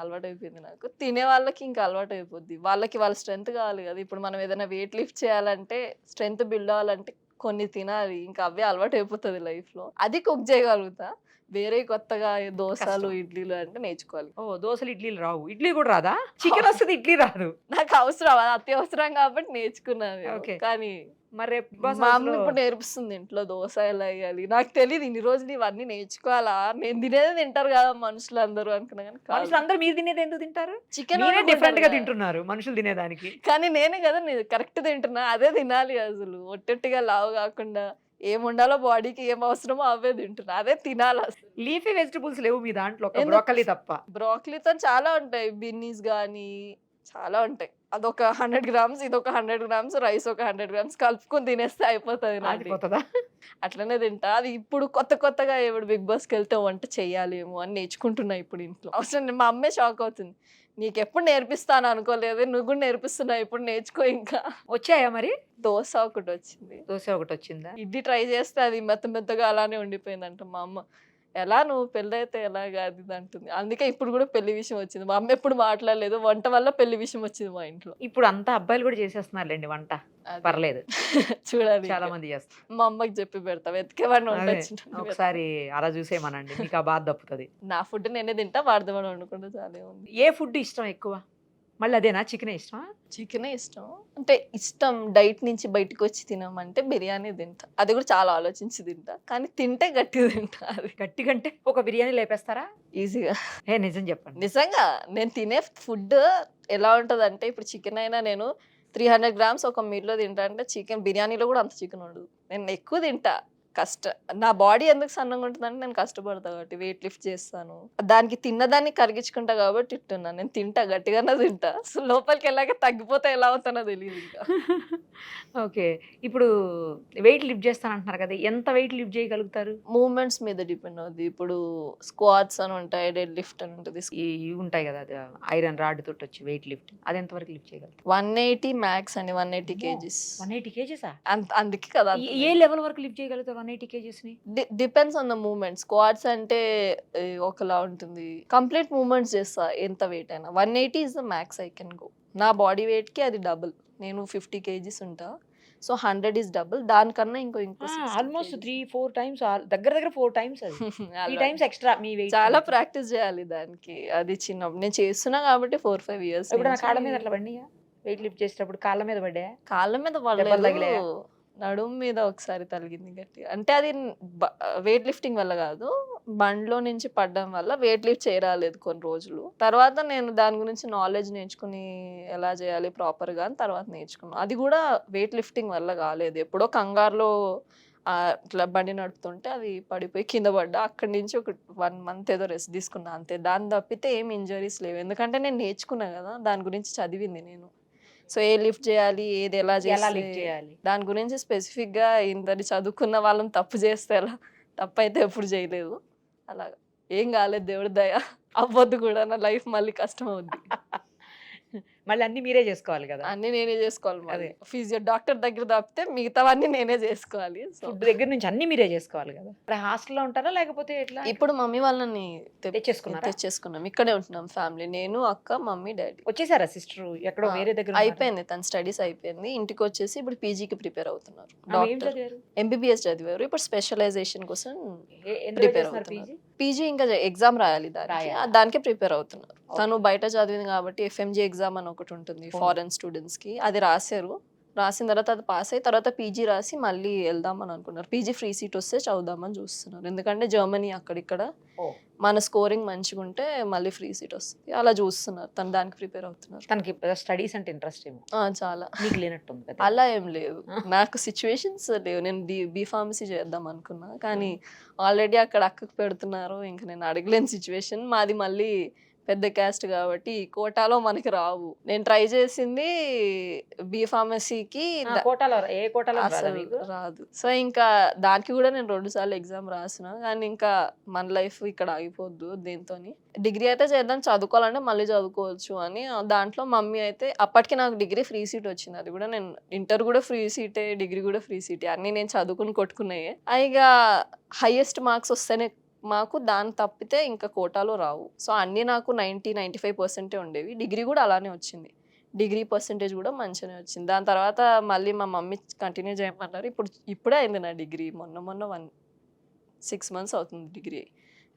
అలవాటు అయిపోయింది నాకు. తినే వాళ్ళకి ఇంకా అలవాటు అయిపోద్ది. వాళ్ళకి వాళ్ళ స్ట్రెంత్ కావాలి కదా. ఇప్పుడు మనం ఏదైనా వెయిట్ లిఫ్ట్ చేయాలంటే, స్ట్రెంత్ బిల్డ్ అవ్వాలంటే కొన్ని తినాలి. ఇంకా అవే అలవాటు అయిపోతుంది లైఫ్ లో. అది కుక్ చేయగలుగుతా. వేరే కొత్తగా దోసలు కష్టం. ఇడ్లీలు అంటే నేర్చుకోవాలి. ఓ దోశలు ఇడ్లీలు రావు. ఇడ్లీ కూడా రాదా? చికెన్ వస్తుంది, ఇడ్లీ రాదు. నాకు అవసరం, అది అత్యవసరం కాబట్టి నేర్చుకున్నాను నేను. Okay. కానీ మరి మా అమ్మ ఇప్పుడు నేర్పిస్తుంది ఇంట్లో దోశ ఎలా వేయాలి. నాకు తెలియదు ఇన్ని రోజులు ఇవన్నీ నేర్చుకోవాలా, నేను తినేదే తింటారు కదా మనుషులు అందరూ అనుకున్నా. మనుషులు అందరూ మీరు తినేది ఎందుకు తింటారు? చికెన్ మీరే డిఫరెంట్ గా తింటున్నారు మనుషులు తినేదానికి. కానీ నేనే కదా నేను కరెక్ట్ తింటున్నా, అదే తినాలి. అసలు ఒట్టొట్టిగా లావు కాకుండా ఏం ఉండాలో బాడీకి ఏం అవసరమో అవే తింటున్నా, అదే తినాలి. అసలు లీఫీ వెజిటబుల్స్ లేవు మీ దాంట్లో, ఒక ఎందుకు? బ్రోకలీ తప్ప. బ్రోకలీతో చాలా ఉంటాయి, బిన్నీస్ కానీ చాలా ఉంటాయి. అదొక 100 గ్రామ్స్, ఇదొక 100 గ్రామ్స్, రైస్ ఒక 100 గ్రామ్స్ కలుపుకొని తినేస్తే అయిపోతుంది నాకు. ఆగిపోతుందా? అట్లనే తింటా. అది ఇప్పుడు కొత్తగా ఇప్పుడు బిగ్ బాస్కి వెళ్తే వంట చెయ్యాలేమో అని నేర్చుకుంటున్నా ఇప్పుడు ఇంట్లో. అవసరం లేదు. మా అమ్మే షాక్ అవుతుంది, నీకు ఎప్పుడు నేర్పిస్తాను అనుకోలేదు, నువ్వు కూడా నేర్పిస్తున్నావు, ఇప్పుడు నేర్చుకో. ఇంకా వచ్చాయా మరి? దోశ ఒకటి వచ్చింది, దోశ ఒకటి వచ్చిందా? ఇడ్లీ ట్రై చేస్తే అది మెత్తగా అలానే ఉండిపోయిందంట. మా అమ్మ ఎలా నువ్వు పెళ్ళి అయితే ఎలాగా అది ఇది అంటుంది. అందుకే ఇప్పుడు కూడా పెళ్లి విషయం వచ్చింది. మా అమ్మ ఎప్పుడు మాట్లాడలేదు, వంట వల్ల పెళ్లి విషయం వచ్చింది మా ఇంట్లో. ఇప్పుడు అంతా అబ్బాయిలు కూడా చేసేస్తున్నారులేండి వంట, అది పర్లేదు. చూడాలి, చాలా మంది చేస్తారు. మా అమ్మకి చెప్పి పెడతా, వెతికేవాడిని వంట అదే, వచ్చిన ఒకసారి అలా చూసేయమనండి, మీకు ఆ బాధ తప్పుతుంది. నా ఫుడ్ నేనే తింటా, వాడదామని వండుకుంటే చాలే ఉంది. ఏ ఫుడ్ ఇష్టం ఎక్కువ? మళ్ళీ అదేనా, చికెనే ఇష్టమా? చికెనే ఇష్టం. అంటే ఇష్టం డైట్ నుంచి బయటకు వచ్చి తినమంటే బిర్యానీ తింటా, అది కూడా చాలా ఆలోచించి తింటా, కానీ తింటే గట్టిగా తింటా. అది గట్టి కంటే ఒక బిర్యానీ లేపేస్తారా ఈజీగా. ఏ నిజం చెప్పండి. నిజంగా నేను తినే ఫుడ్ ఎలా ఉంటుంది అంటే, ఇప్పుడు చికెన్ అయినా నేను 300 గ్రామ్స్ ఒక మీల్లో తింటా అంటే, చికెన్ బిర్యానీలో కూడా అంత చికెన్ ఉండదు. నేను ఎక్కువ తింటా. నా బాడీ ఎందుకు సన్నగా ఉంటుందంటే నేను కష్టపడతా కాబట్టి, వెయిట్ లిఫ్ట్ చేస్తాను, దానికి తిన్నదాన్ని కరిగించుకుంటా కాబట్టి ఇట్టున్నాను. నేను తింటా, గట్టిగానే తింటా. సో లోపలికి వెళ్ళాక తగ్గిపోతే ఎలా అవుతానో తెలియదు ఇంకా. ఓకే, ఇప్పుడు వెయిట్ లిఫ్ట్ చేస్తాను అంటున్నారు కదా, ఎంత వెయిట్ లిఫ్ట్ చేయగలుగుతారు? మూమెంట్స్ మీద డిపెండ్ అవుతుంది. ఇప్పుడు స్క్వాట్స్ అని ఉంటాయి, డెడ్ లిఫ్ట్ అని ఉంటుంది. ఇవి ఉంటాయి కదా, ఐరన్ రాడ్ తోటి వచ్చి వెయిట్ లిఫ్ట్, అది ఎంతవరకు లిఫ్ట్ చేయగలుగుతారు? 180 మ్యాక్స్ అని, 180 కేజీస్. 180 కేజీసా? అందుకే కదా. ఏ లెవెల్ వరకు లిఫ్ట్ చేయగలుగుతారు 180 కేజీస్ ని? Depends on the moment. Squats అంటే ఒకలా ఉంటుంది, కంప్లీట్ మూమెంట్స్ చేస్తా ఎంత వెయిట్ అయినా. 180 is the max I can go. నా బాడీ వెయిట్ కి అది డబుల్. నేను 50 కేజీస్ ఉంటా, సో 100 ఇస్ డబుల్. దానికన్నా ఇంకో ఆల్మోస్ట్ 3-4 టైమ్స్, దగ్గర 4 టైమ్స్, 3 టైమ్స్ ఎక్స్ట్రా మీ వెయిట్. చాలా ప్రాక్టీస్ చేయాలి దానికి. అది చిన్నప్పుడు నేను చేస్తున్నా కాబట్టి 4-5 ఇయర్స్. ఇప్పుడు నా కాళ్ళ మీద అట్లా పడినాయా? వెయిట్ లిఫ్ట్ చేసేటప్పుడు కాళ్ళ మీద పడ్డా? కాళ్ళ మీద దెబ్బలు తగిలాయా? పడలేదు, నడుము మీద ఒకసారి తగిలింది గట్టిగా. అంటే అది వెయిట్ లిఫ్టింగ్ వల్ల కాదు, బండ్లో నుంచి పడడం వల్ల వెయిట్ లిఫ్ట్ చేయరాలేదు కొన్ని రోజులు. తర్వాత నేను దాని గురించి నాలెడ్జ్ నేర్చుకుని ఎలా చేయాలి ప్రాపర్గా అని తర్వాత నేర్చుకున్నాను. అది కూడా వెయిట్ లిఫ్టింగ్ వల్ల కాలేదు, ఎప్పుడో కంగారులో ఇట్లా బండి నడుపుతుంటే అది పడిపోయి కింద పడ్డా. అక్కడి నుంచి ఒక 1 month ఏదో రెస్ట్ తీసుకున్నా అంతే. దాని తప్పితే ఏం ఇంజరీస్ లేవు, ఎందుకంటే నేను నేర్చుకున్నా కదా, దాని గురించి చదివింది నేను. సో ఏ లిఫ్ట్ చేయాలి, ఏది ఎలా లిఫ్ట్ చేయాలి, దాని గురించి స్పెసిఫిక్ గా ఇంతటి చదువుకున్న వాళ్ళని తప్పు చేస్తే ఎలా, తప్పు అయితే ఎప్పుడు చేయలేదు. అలాగా ఏం కాలేదు, దేవుడి దయ. అవ్వద్దు కూడా, నా లైఫ్ మళ్ళీ కష్టం అవుద్ది. మళ్ళీ అన్ని మీరే చేసుకోవాలి కదా. అన్ని నేనే చేసుకోవాలి. అదే. ఫిజియో డాక్టర్ దగ్గర తప్పితే మిగతావన్నీ నేనే చేసుకోవాలి. సో ఫుడ్ దగ్గర నుంచి అన్ని మీరే చేసుకోవాలి కదా. హాస్టల్లో ఉంటారా లేకపోతే ఎట్లా? ఇప్పుడు మమ్మీ వాళ్ళని తెచ్చేసుకున్నారా? తెచ్చేసుకున్నాం, ఇక్కడే ఉంటున్నాం ఫ్యామిలీ, నేను, అక్క, మమ్మీ, డాడీ. వచ్చేసారా సిస్టర్ ఎక్కడో వేరే దగ్గర? అయిపోయింది, తన స్టడీస్ అయిపోయింది, ఇంటికి వచ్చేసి ఇప్పుడు పీజీకి ప్రిపేర్ అవుతున్నారు. ఏం డాక్టర్ చదివారు? ఎంబీబీఎస్ చదివారు, ఇప్పుడు స్పెషలైజేషన్ కోసం ఎందులో ప్రిపేర్ చేస్తున్నారు అవుతున్నారు. PG? పీజీ ఇంకా ఎగ్జామ్ రాయాలి, దానికే ప్రిపేర్ అవుతున్నారు. తను బయట చదివింది కాబట్టి FMG ఎగ్జామ్ అని ఒకటి ఉంటుంది ఫారెన్ స్టూడెంట్స్ కి, అది రాశారు. రాసిన తర్వాత అది పాస్ అయ్యి తర్వాత పీజీ రాసి మళ్ళీ వెళ్దామని అనుకున్నారు. పీజీ ఫ్రీ సీట్ వస్తే చదువుదామని చూస్తున్నారు, ఎందుకంటే జర్మనీ అక్కడిక్కడ మన స్కోరింగ్ మంచిగా ఉంటే మళ్ళీ ఫ్రీ సీట్ వస్తుంది, అలా చూస్తున్నారు. తను దానికి ప్రిపేర్ అవుతున్నారు. తనకి స్టడీస్ అంటే ఇంట్రెస్ట్ ఏమో చాలా. మీకు లేనట్టుంది కదా? అలా ఏం లేదు, నాకు సిచ్యువేషన్స్ లేవు. నేను బీ ఫార్మసీ చేద్దాం అనుకున్నా, కానీ ఆల్రెడీ అక్కడ అక్కకు పెడుతున్నారు, ఇంకా నేను అడగలేని సిచ్యువేషన్. మాది మళ్ళీ పెద్ద క్యాస్ట్ కాబట్టి ఈ కోటాలో మనకి రావు. నేను ట్రై చేసింది బి.ఫార్మసీకి కోటాలో ఏ కోటాలో రాదా అసలు మీకు? రాదు. సో ఇంకా దానికి కూడా నేను 2 సార్లు ఎగ్జామ్ రాసిన. కానీ ఇంకా మన లైఫ్ ఇక్కడ ఆగిపోద్దు దీంతోని. డిగ్రీ అయితే చేద్దాం, చదువుకోవాలంటే మళ్ళీ చదువుకోవచ్చు అని దాంట్లో మమ్మీ అయితే అప్పటికి నాకు డిగ్రీ ఫ్రీ సీట్ వచ్చింది. అది కూడా నేను ఇంటర్ కూడా ఫ్రీ సీటే, డిగ్రీ కూడా ఫ్రీ సీటే, అన్నీ నేను చదువుకుని కొట్టుకున్నాయే. ఇక హైయెస్ట్ మార్క్స్ వస్తేనే మాకు, దాన్ని తప్పితే ఇంకా కోటాలో రావు. సో అన్నీ నాకు 90-95% ఉండేవి. డిగ్రీ కూడా అలానే వచ్చింది. డిగ్రీ పర్సెంటేజ్ కూడా మంచిగానే వచ్చింది. దాని తర్వాత మళ్ళీ మా మమ్మీ కంటిన్యూ చేయమన్నారు. ఇప్పుడే అయింది నా డిగ్రీ. మొన్న 6 మంత్స్ అవుతుంది డిగ్రీ.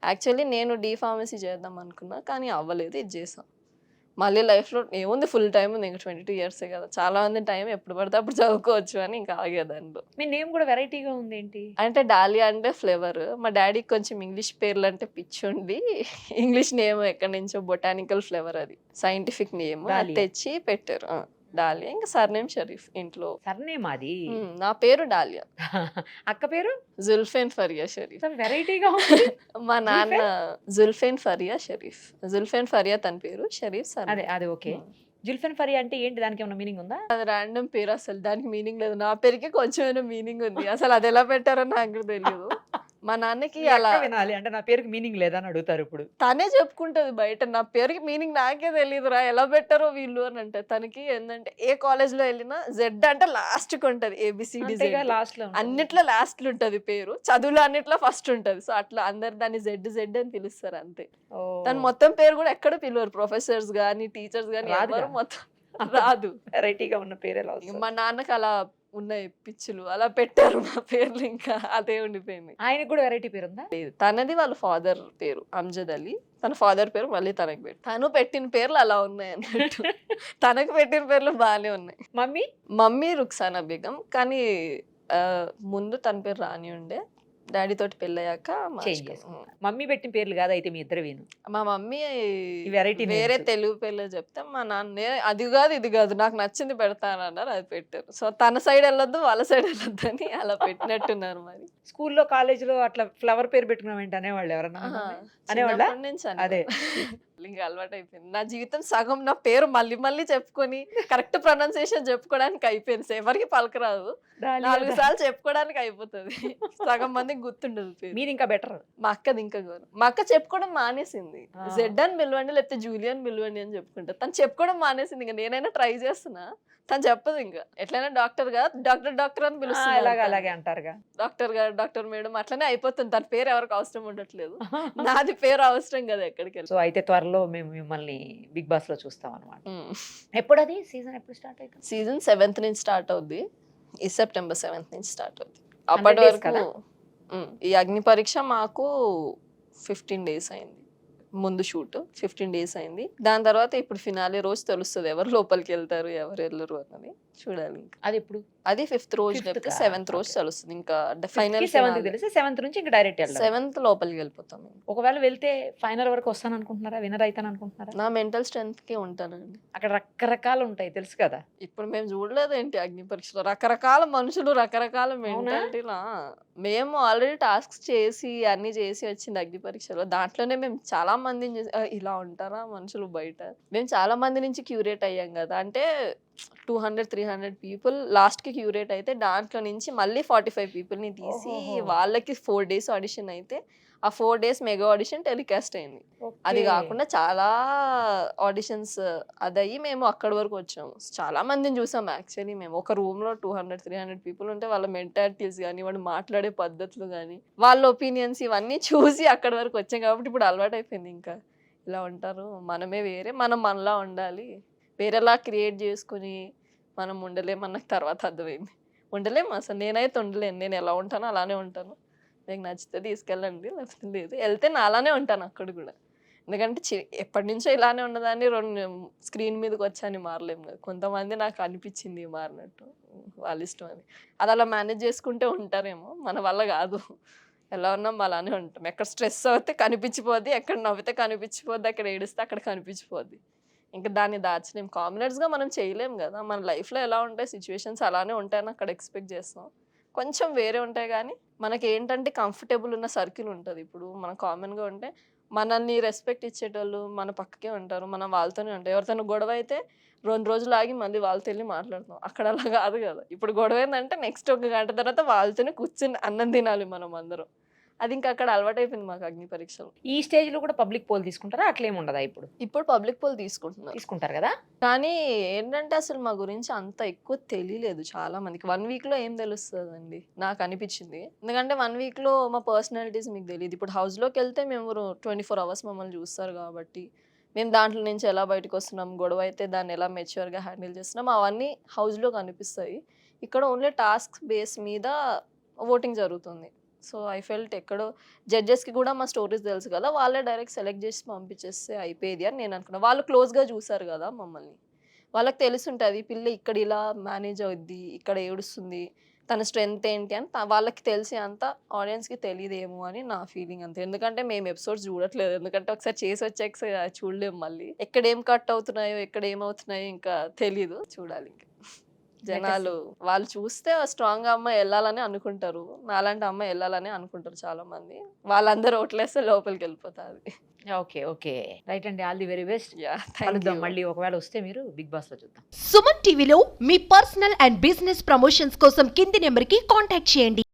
యాక్చువల్లీ నేను డి.ఫార్మసీ చేద్దాం అనుకున్నా, కానీ అవ్వలేదు. ఇది చేసాం. మళ్ళీ లైఫ్లో ఏముంది, ఫుల్ టైం ఉంది, ఇంకా 22 ఇయర్సే కదా, చాలా మంది టైం ఎప్పుడు పడితే అప్పుడు చదువుకోవచ్చు అని ఇంకా ఆగేదాంట్లో. మీ నేమ్ కూడా వెరైటీగా ఉంది ఏంటి? అంటే డాలియా అంటే ఫ్లేవర్. మా డాడీకి కొంచెం ఇంగ్లీష్ పేర్లు అంటే పిచ్చి ఉండి ఇంగ్లీష్ నేమ్ ఎక్కడి నుంచో బొటానికల్ ఫ్లేవర్, అది సైంటిఫిక్ నేమ్, అది తెచ్చి పెట్టారు డాలియా. ఇంకా సర్నేమ్ షరీఫ్ ఇంట్లో. సర్నేమ్ అది? నా పేరు డాలియా. అక్క పేరు జుల్ఫేన్ ఫరియా షరీఫ్. వెరైటీగా ఉంది. మా నాన్న జుల్ఫేన్ ఫరియా షరీఫ్. జుల్ఫేన్ ఫరియా తన పేరు, షరీఫ్ సర్. అదే ఓకే. జుల్ఫెన్ ఫరియా అంటే ఏంటి? దానికి ఏమైనా మీనింగ్ ఉందా? అది ర్యాండమ్ పేరు, అసలు దానికి మీనింగ్ లేదు. నా పేరుకి కొంచెమైనా మీనింగ్ ఉంది. అసలు అది ఎలా పెట్టారో నాకు కూడా తెలియదు. మా నాన్నకి అలా వినాలి అంటే నా పేరుకి మీనింగ్ లేదా అని అడుగుతారు ఇప్పుడు. తనే చెప్పుకుంటది బయట, నా పేరుకి మీనింగ్ నాకే తెలియదురా, ఎలా పెట్టారో వీళ్ళు అని అంటే. తనకి ఏంటంటే ఏ కాలేజ్ లో వెళ్ళినా జెడ్ అంటే లాస్ట్ కి ఉంటది, ABCD లాస్ట్ లో అన్నిట్లో లాస్ట్ లో ఉంటది పేరు, చదువులో అన్నిట్లో ఫస్ట్ ఉంటది. సో అట్లా అందరు దాన్ని జెడ్ అని పిలుస్తారు అంతే. తను మొత్తం పేరు కూడా ఎక్కడ పిలవరు, ప్రొఫెసర్స్ గానీ టీచర్స్ గానీ ఎవరు మొత్తం రాదు. వెరైటీగా ఉన్న పేరు ఎలా? మా నాన్నకి అలా ఉన్నాయి పిచ్చులు, అలా పెట్టారు మా పేర్లు, ఇంకా అదే ఉండిపోయింది. ఆయనకు కూడా వెరైటీ పేరు ఉందా? లేదు, తనది వాళ్ళ ఫాదర్ పేరు అమ్జద్ అలీ, తన ఫాదర్ పేరు మళ్ళీ తనకి పెట్టు. తను పెట్టిన పేర్లు అలా ఉన్నాయి అన్నట్టు. తనకు పెట్టిన పేర్లు బాగానే ఉన్నాయి. మమ్మీ రుక్సానా బేగం, కానీ ముందు తన పేరు రాని ఉండే. డాడీ తోటి పెళ్ళయ్యాక మమ్మీ పెట్టిన పేర్లు కాదు అయితే మీ ఇద్దరు వేను. మా మమ్మీ వెరైటీ వేరే తెలుగు పేర్లు చెప్తే మా నాన్న అది కాదు ఇది కాదు నాకు నచ్చింది పెడతానన్నారు, అది పెట్టారు. సో తన సైడ్ వెళ్ళొద్దు వాళ్ళ సైడ్ వెళ్ళొద్దు అని అలా పెట్టినట్టున్నారు. మరి స్కూల్లో కాలేజీలో అట్లా ఫ్లవర్ పేరు పెట్టుకున్నాం ఏంటి అనేవాళ్ళు ఎవరన్నా? అనేవాళ్ళ నుంచి అదే ఇంకా అలవాటు అయిపోయింది. నా జీవితం సగం నా పేరు మళ్ళీ చెప్పుకొని కరెక్ట్ ప్రొనౌన్సియేషన్ చెప్పుకోవడానికి అయిపోయింది. ఎవరికి పలకరాదు, 4 సార్లు చెప్పుకోవడానికి అయిపోతుంది. సగం మందికి గుర్తుండదు పేరు. మీరు ఇంకా బెటర్. మా అక్కది ఇంకా గౌరవం. మా అక్క చెప్పుకోవడం మానేసింది. జెడ్ అని పిలవండి లేకపోతే జూలియన్ పిలవండి అని చెప్పుకుంటా. తను చెప్పుకోవడం మానేసింది. ఇంకా నేనైనా ట్రై చేస్తున్నా, తను చెప్పదు. ఇంకా ఎట్లయినా డాక్టర్ గా డాక్టర్ అని పిలుస్తుంది. అలాగే అంటారుగా, డాక్టర్ గారు, డాక్టర్ మేడం అట్లనే అయిపోతుంది. తన పేరు ఎవరికి అవసరం ఉండట్లేదు, నాది పేరు అవసరం కదా ఎక్కడికి వెళ్ళి. సో అయితే త్వరలో మేము మిమ్మల్ని బిగ్ బాస్ లో చూస్తాం అనమాట. ఎప్పుడు అది సీజన్ ఎప్పుడు స్టార్ట్ అవుతుంది? సీజన్ 7th నుంచి స్టార్ట్ అవుద్ది. ఈ సెప్టెంబర్ 7th నుంచి స్టార్ట్ అవుద్ది. అప్పటి వరకు ఈ అగ్ని పరీక్ష మాకు 15 days అయింది. ముందు షూట్ 15 days అయింది. దాని తర్వాత ఇప్పుడు ఫినాలే రోజు తెలుస్తుంది ఎవరు లోపలికి వెళ్తారు ఎవరు వెళ్ళరు అన్నది. చూడాలి ఇంకా అది ఎప్పుడు. అది 5th రోజు లేకపోతే 7th రోజు తెలుస్తుంది. ఇంకా ఫైనల్ 7th నుంచి ఇంకా డైరెక్ట్ 7th లోపలికి వెళ్ళిపోతాం. ఒకవేళ వెళ్తే ఫైనల్ వరకు వస్తాను అనుకుంటున్నారా? వినర్ అవుతాను అనుకుంటున్నారా? నా మెంటల్ స్ట్రెంత్ కి ఉంటానండి. అక్కడ రకరకాలు ఉంటాయి తెలుసు కదా. ఇప్పుడు మేము చూడలేదు ఏంటి అగ్ని పరీక్షలో రకరకాల మనుషులు రకరకాల మెంటాలిటీలా. మేము ఆల్రెడీ టాస్క్స్ చేసి అన్ని చేసి వచ్చింది అగ్ని పరీక్షలో. దాంట్లోనే మేము చాలా మందిని ఇలా ఉంటారా మనుషులు బయట. మేము చాలా మంది నుంచి క్యూరేట్ అయ్యాం కదా. అంటే 200-300 people లాస్ట్ కి క్యూరేట్ అయితే దాంట్లో నుంచి మళ్ళీ 45 people ని తీసి వాళ్ళకి 4 days ఆడిషన్ అయితే ఆ 4 days మెగా ఆడిషన్ టెలికాస్ట్ అయింది. అది కాకుండా చాలా ఆడిషన్స్ అదయ్యి మేము అక్కడి వరకు వచ్చాము. చాలా మందిని చూసాం యాక్చువల్లీ. మేము ఒక రూమ్ లో 200-300 people ఉంటే వాళ్ళ మెంటాలిటీస్ కానీ వాళ్ళు మాట్లాడే పద్ధతులు కానీ వాళ్ళ ఒపీనియన్స్ ఇవన్నీ చూసి అక్కడి వరకు వచ్చాం. కాబట్టి ఇప్పుడు అలవాటు అయిపోయింది. ఇంకా ఇలా ఉంటారు, మనమే వేరే, మనం మనలా ఉండాలి. వేరేలా క్రియేట్ చేసుకుని మనం ఉండలేము అన్నకు తర్వాత అర్థమైంది. ఉండలేము అసలు. నేనైతే ఉండలేను. నేను ఎలా ఉంటానో అలానే ఉంటాను. మీకు నచ్చితే తీసుకెళ్ళండి, లేకపోతే లేదు. వెళ్తే నా అలానే ఉంటాను అక్కడ కూడా. ఎందుకంటే ఎప్పటి నుంచో ఇలానే ఉన్నదాన్ని 2 స్క్రీన్ మీదకి వచ్చాని మారలేము కదా. కొంతమంది నాకు అనిపించింది మారినట్టు, వాళ్ళ ఇష్టం అది. అది అలా మేనేజ్ చేసుకుంటే ఉంటారేమో, మన వల్ల కాదు. ఎలా ఉన్నాం అలానే ఉంటాం. ఎక్కడ స్ట్రెస్ అవుతే కనిపించిపోద్ది, ఎక్కడ నవ్వితే కనిపించిపోద్ది, అక్కడ ఏడిస్తే అక్కడ కనిపించిపోద్ది. ఇంకా దాన్ని దాచలేం. కామనర్స్గా మనం చేయలేం కదా. మన లైఫ్లో ఎలా ఉంటాయి సిచ్యువేషన్స్ అలానే ఉంటాయని అక్కడ ఎక్స్పెక్ట్ చేస్తాం. కొంచెం వేరే ఉంటాయి కానీ మనకి ఏంటంటే కంఫర్టబుల్ ఉన్న సర్కిల్ ఉంటుంది. ఇప్పుడు మనం కామన్గా ఉంటే మనల్ని రెస్పెక్ట్ ఇచ్చేటోళ్ళు మన పక్కకే ఉంటారు. మనం వాళ్ళతోనే ఉంటాం. ఎవరితోనో గొడవ అయితే 2 రోజులు ఆగి మళ్ళీ వాళ్ళతో వెళ్ళి మాట్లాడుతాం. అక్కడ అలా కాదు కదా. ఇప్పుడు గొడవ ఏందంటే నెక్స్ట్ ఒక గంట తర్వాత వాళ్ళతోనే కూర్చొని అన్నం తినాలి మనం అందరం. అది ఇంకా అక్కడ అలవాటైపోయింది మాకు అగ్ని పరీక్షలు. ఈ స్టేజ్ లో కూడా పబ్లిక్ పోల్ తీసుకుంటారా? అట్లేం ఉండదా? ఇప్పుడు పబ్లిక్ పోల్ తీసుకుంటారు కదా. కానీ ఏంటంటే అసలు మా గురించి అంత ఎక్కువ తెలియలేదు చాలా మందికి. 1 వీక్ లో ఏం తెలుస్తుందండి నాకు అనిపించింది. ఎందుకంటే 1 వీక్ లో మా పర్సనాలిటీస్ మీకు తెలియదు. ఇప్పుడు హౌస్ లోకి వెళ్తే మేము 24 అవర్స్ మమ్మల్ని చూస్తారు కాబట్టి మేము దాంట్లో నుంచి ఎలా బయటకు వస్తున్నాం, గొడవ అయితే దాన్ని ఎలా మెచ్యూర్గా హ్యాండిల్ చేస్తున్నాం, అవన్నీ హౌస్లో కనిపిస్తాయి. ఇక్కడ ఓన్లీ టాస్క్ బేస్ మీద ఓటింగ్ జరుగుతుంది. సో ఐ ఫెల్ట్ ఎక్కడో జడ్జెస్కి కూడా మా స్టోరీస్ తెలుసు కదా, వాళ్ళే డైరెక్ట్ సెలెక్ట్ చేసి పంపించేస్తే అయిపోయేది అని నేను అనుకున్నాను. వాళ్ళు క్లోజ్గా చూసారు కదా మమ్మల్ని, వాళ్ళకి తెలుసుంటుంది పిల్ల ఇక్కడ ఇలా మేనేజ్ అవుద్ది, ఇక్కడ ఏడుస్తుంది, తన స్ట్రెంగ్త్ ఏంటి అని వాళ్ళకి తెలిసి అంత ఆడియన్స్కి తెలియదేమో అని నా ఫీలింగ్ అంతే. ఎందుకంటే మేము ఎపిసోడ్స్ చూడట్లేదు, ఎందుకంటే ఒకసారి చేసి వచ్చాక చూడలేము. మళ్ళీ ఎక్కడ ఏం కట్ అవుతున్నాయో ఎక్కడ ఏమవుతున్నాయో ఇంకా తెలీదు, చూడాలి. ఇంకా జనాలు వాళ్ళు చూస్తే స్ట్రాంగ్ అమ్మాయి వెళ్ళాలని అనుకుంటారు, నాలాంటి అమ్మాయి వెళ్ళాలని అనుకుంటారు చాలా మంది. వాళ్ళందరూ ఓట్లేస్తే లోపలికి వెళ్ళిపోతారు. ఓకే ఓకే రైట్ అండి, ఆల్ ది వెరీ బెస్ట్. కలుద్దాం మళ్ళీ ఒకవేళ వస్తే మీరు బిగ్ బాస్ లో చూద్దాం. సుమన్ టీవీలో మీ పర్సనల్ అండ్ బిజినెస్ ప్రమోషన్స్ కోసం కింది నెంబర్కి కాంటాక్ట్ చేయండి.